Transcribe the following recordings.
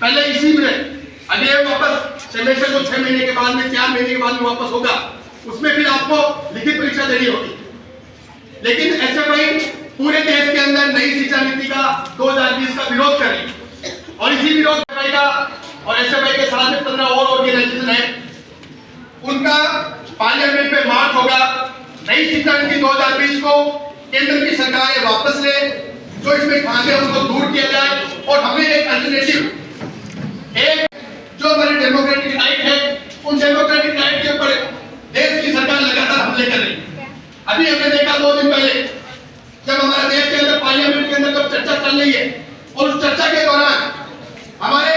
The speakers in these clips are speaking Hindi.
पहले इसी में अगले वापस सेमेस्टर को 6 महीने के बाद में 4 महीने के बाद में वापस होगा, उसमें फिर आपको लिखित परीक्षा देनी होगी। लेकिन ऐसे भाई पूरे देश के अंदर नई शिक्षा नीति का 2020 का विरोध कर रही है और इसी विरोध का और ऐसे भाई के साथ में 15 और ऑर्गेनाइजेशन है, उनका पार्लियामेंट में मार्च होगा। नई शिक्षा नीति 2020 को केंद्र की सरकार वापस ले, जो इसमें खांचे उनको दूर किया जाए और हमें एक अल्टरनेटिव, एक जो हमारे डेमोक्रेटिक राइट है, उन डेमोक्रेटिक राइट के ऊपर देश की सरकार लगातार हमले कर रही है। अभी हमने देखा 2 दिन पहले जब हमारे देश के अंदर पार्लियामेंट के अंदर जब चर्चा चल रही है और उस चर्चा के दौरान हमारे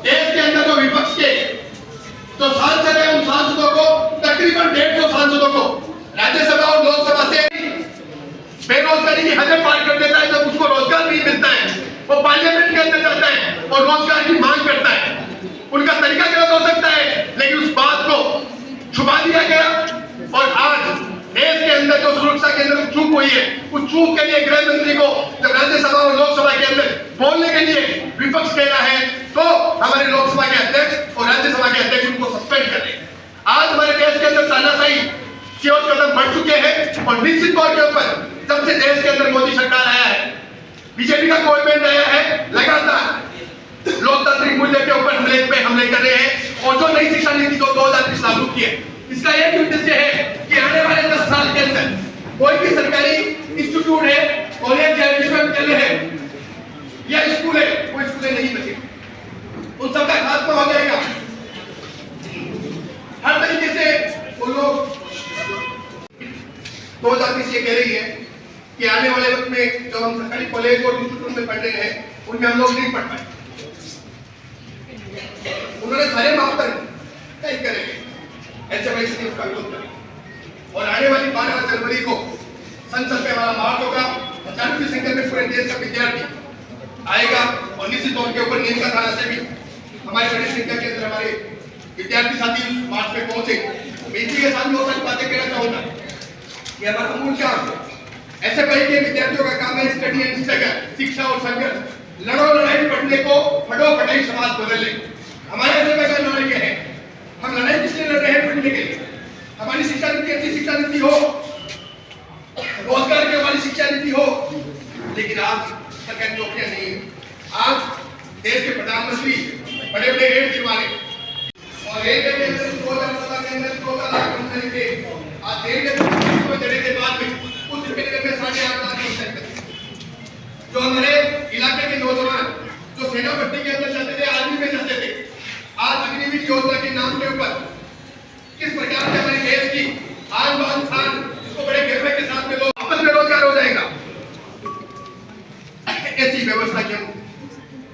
देश के अंदर जो विपक्ष के जो सांसद है, उन सांसदों को तकरीबन 150 सांसदों को राज्यसभा और लोकसभा से बेरोजगारी की हदें पार कर देता है। जब उसको रोजगार नहीं मिलता है, वो पार्लियामेंट के अंदर जाता है और रोजगार की मांग करता है। उनका तरीका गलत हो सकता है, लेकिन उस बात को छुपा दिया गया और आज देश के अंदर जो सुरक्षा के अंदर चूक हुई है, उस चूक के लिए गृह मंत्री को जब राज्यसभा और लोकसभा के अंदर बोलने के लिए विपक्ष कह रहा है, तो हमारे लोकसभा के अध्यक्ष और राज्यसभा के अध्यक्ष उनको सस्पेंड कर रहे हैं। आज हमारे देश के अंदर तानाशाही की ओर कदम बढ़ चुके हैं और निश्चित तौर के ऊपर जब से देश के अंदर मोदी सरकार आया है, बीजेपी का गवर्नमेंट आया है, लगातार लोकतांत्रिक मूल्य के ऊपर हमले कर रहे हैं। और जो नई शिक्षा नीति को 2020 लागू की है, इसका एक उद्देश्य है कि आने वाले 10 साल के अंदर कोई भी सरकारी इंस्टीट्यूट है, कॉलेज है, विश्वविद्यालय है या स्कूल है, वो स्कूलें नहीं बचे, उन सबका खात्मा हो जाएगा। हर तरीके से वो लोग 2020 ये कह रही है कि आने वाले वक्त में जब हम सरकारी कॉलेज और इंस्टीट्यूट में पढ़ रहे हैं, उनमें हम लोग नहीं पढ़ पाए। उन्होंने सारे मापदंड तय करेंगे, ऐसे भाई से उसका विरोध करेंगे। और आने वाली 12 जनवरी को संसद में हमारा मार्च होगा, हजारों की संख्या में पूरे देश का विद्यार्थी आएगा और निश्चित तौर के ऊपर नीमका थाना से भी हमारे बड़ी संख्या के अंदर हमारे विद्यार्थी साथी मार्च में पहुंचे। इसी के साथ बहुत सारी बातें कहना चाहूंगा कि हमारा मूल काम ऐसे भाई के विद्यार्थियों का काम है स्टडी एंड स्ट्रगल, शिक्षा और संघर्ष। लड़ो लड़ाई पढ़ने को, फटो फटाई समाज बदले। हमारे ऐसे भाई का लड़ाई है, हम लड़ाई किस लिए लड़ रहे हैं? पढ़ने के लिए। हमारी शिक्षा नीति अच्छी शिक्षा नीति हो, रोजगार की हमारी शिक्षा नीति हो, लेकिन आज सरकारी नौकरियां नहीं है। आज देश के प्रधानमंत्री बड़े बड़े रेट गिरवा रहे और रेलवे के अंदर 2017 के अंदर 14 लाख कर्मचारी थे। आज रेलवे में देने के बाद में उस रेलवे में 8.5 लाख कर्मचारी। जो हमारे इलाके के नौजवान जो सेना भर्ती के अंदर जाते थे, आर्मी में जाते थे, आज अग्निवीर योजना के नाम के ऊपर किस प्रकार से हमारे देश की आन बान शान, जिसको बड़े गर्व के साथ में लोग आपस में रोजगार हो जाएगा, ऐसी व्यवस्था की हम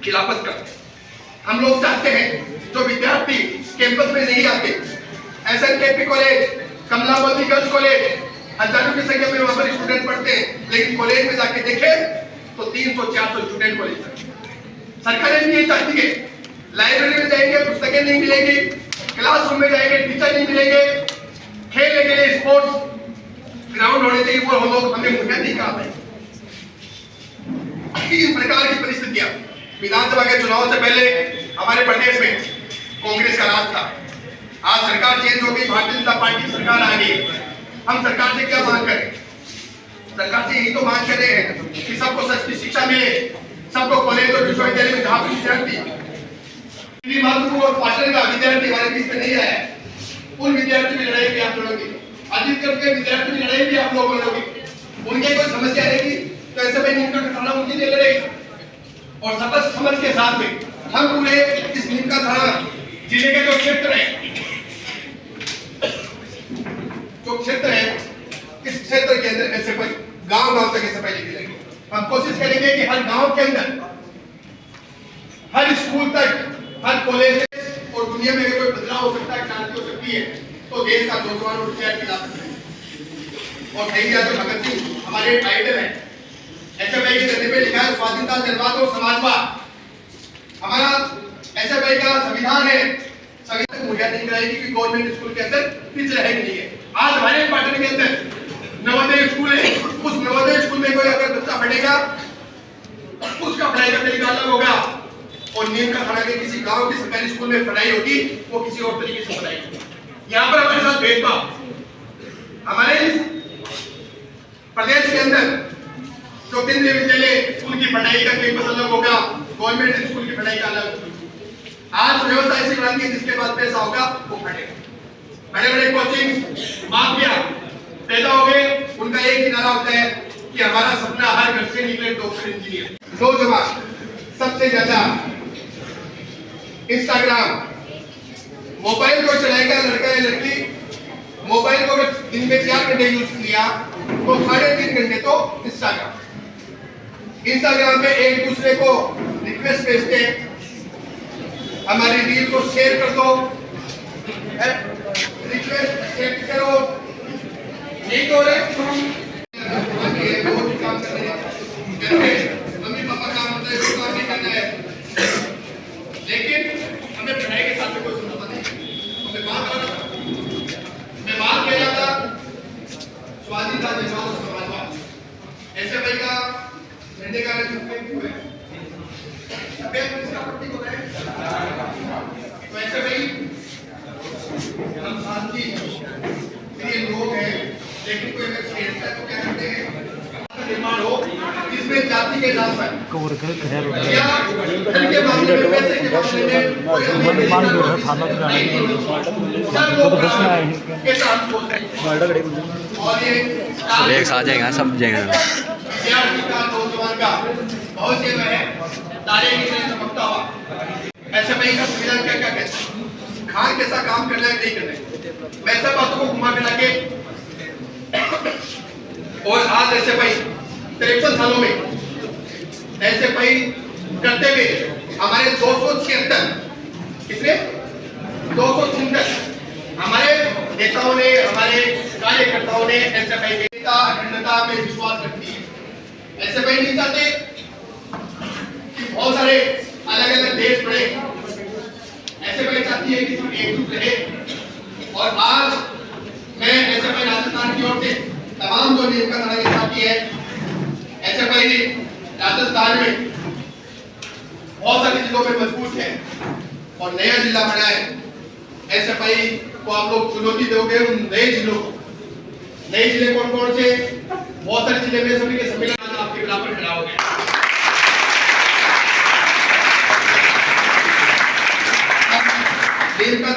खिलाफत करते हैं। हम लोग चाहते हैं जो विद्यार्थी कैंपस में नहीं आते, SNKP college, Kamlavati girls college, हजारों की संख्या में वहां पर स्टूडेंट पढ़ते हैं, लेकिन कॉलेज में जाके देखें तो 300-400 स्टूडेंट कॉलेज। सरकारें भी ये चाहती है, लाइब्रेरी में जाएंगे पुस्तकें नहीं मिलेंगी, क्लासरूम में जाएंगे टीचर नहीं मिलेंगे, खेलने के लिए स्पोर्ट्स ग्राउंड होने चाहिए, वो हम लोग हमें मुहैया नहीं करा पाए। इस प्रकार की परिस्थितियां विधानसभा के चुनाव से पहले हमारे प्रदेश में कांग्रेस का राज था। आज सरकार चेंज हो गई, भारतीय जनता पार्टी की सरकार आ गई। हम सरकार से क्या मांग करें? सरकार से यही तो मांग कर रहे हैं कि सबको सस्ती शिक्षा मिले, सबको कॉलेज और विश्वविद्यालय में जहाँ भी विद्यार्थी और पाटन का विद्यार्थी हमारे बीच में नहीं आया, उन विद्यार्थी की लड़ाई भी आप लड़ोगे, आदित्य के विद्यार्थी की लड़ाई भी आप लोग लड़ोगे। उनके कोई समस्या रहेगी तो ऐसे भाई नीमका थाना उनके लिए लड़ेगा। और सबक समझ के साथ में हम पूरे इस नीमका थाना जिले के जो क्षेत्र है, इस क्षेत्र के अंदर ऐसे भाई गांव तक ऐसे पहले मिलेंगे। हम कोशिश करेंगे कि हर गांव के अंदर, हर स्कूल तक, हर कॉलेज और दुनिया में कोई बदलाव हो सकता है, क्रांति हो सकती है, तो देश का नौजवान और विद्यार्थी ला सकते हैं। और कहीं जाकर भगत सिंह हमारे आइडल है, ऐसे भाई के गद्दे पे लिखा है स्वाधीनता, जनवाद और समाजवाद। हमारा ऐसे भाई का संविधान है, संविधान मुहैया नहीं कराएगी कि गवर्नमेंट स्कूल के अंदर टीचर है कि नहीं है। आज हमारे पाटन के अंदर नवोदय स्कूल है, उस नवोदय स्कूल में कोई अगर बच्चा पढ़ेगा, उसका पढ़ाई का तरीका अलग होगा, और नीम का खाना के किसी गांव के सरकारी स्कूल में पढ़ाई होगी वो किसी और तरीके से पढ़ाई होगी। यहाँ पर हमारे साथ भेदभाव हमारे प्रदेश के अंदर जो केंद्रीय विद्यालय स्कूल की पढ़ाई का कैंपस अलग होगा, गवर्नमेंट स्कूल की पढ़ाई का अलग होगा। आज व्यवस्था ऐसी बनानी है जिसके बाद पैसा होगा वो फटेगा। बड़े बड़े कोचिंग माफिया पैदा हो गए, उनका एक ही नारा होता है कि हमारा सपना हर घर से निकले डॉक्टर इंजीनियर। नौजवान सबसे ज्यादा इंस्टाग्राम मोबाइल को चलाएगा लड़का या लड़की, मोबाइल को अगर दिन में 4 घंटे यूज किया तो 3.5 घंटे तो इंस्टाग्राम में एक दूसरे को रिक्वेस्ट भेजते हैं, हमारी रील को शेयर कर दो, रिक्वेस्ट एक्सेप्ट करो, नहीं तो काम कर रहे हैं, मम्मी पापा काम होता है वो काम नहीं करना है, लेकिन हमें पढ़ाई के साथ में कोई समझौता नहीं। हमें बात कह रहा था स्वाधीनता दिवस समाजवाद ऐसे भाई का झंडे का रंग हुए सफेद इसका प्रतीक होता है। तो ऐसे भाई हम शांति प्रिय लोग हैं, लेकिन कोई अगर छेड़ता है तो क्या करते हैं निर्माण हो जिसमें जाति के नाम पर या धन के मामले में पैसे के मामले में और एक साथ जाएगा सब जाएगा नौजवान का भविष्य में है तारे की तरह चमकता हुआ। ऐसे में इसका संविधान क्या क्या कहता है, खान कैसा काम करना है नहीं करना है, मैं सब बातों को घुमा फिरा के और आज ऐसे भाई 53 सालों में ऐसे भाई करते हुए हमारे 276 कितने 276 हमारे नेताओं ने हमारे कार्यकर्ताओं ने ऐसे भाई एकता अखंडता में विश्वास रखती है। ऐसे भाई नहीं चाहते कि बहुत सारे अलग अलग देश बने, ऐसे भाई चाहती है कि सब एकजुट रहे। और आज मैं ऐसे भाई राजस्थान की ओर से तमाम जो नीम का खाना के साथी है, ऐसे भाई राजस्थान में बहुत सारे जिलों में मजबूत है और नया जिला बना है। ऐसे भाई को आप लोग चुनौती दोगे उन नए जिलों को। नए जिले कौन कौन से, बहुत सारे जिले में सभी के सभी आपके बराबर खड़ा हो गया। नीम का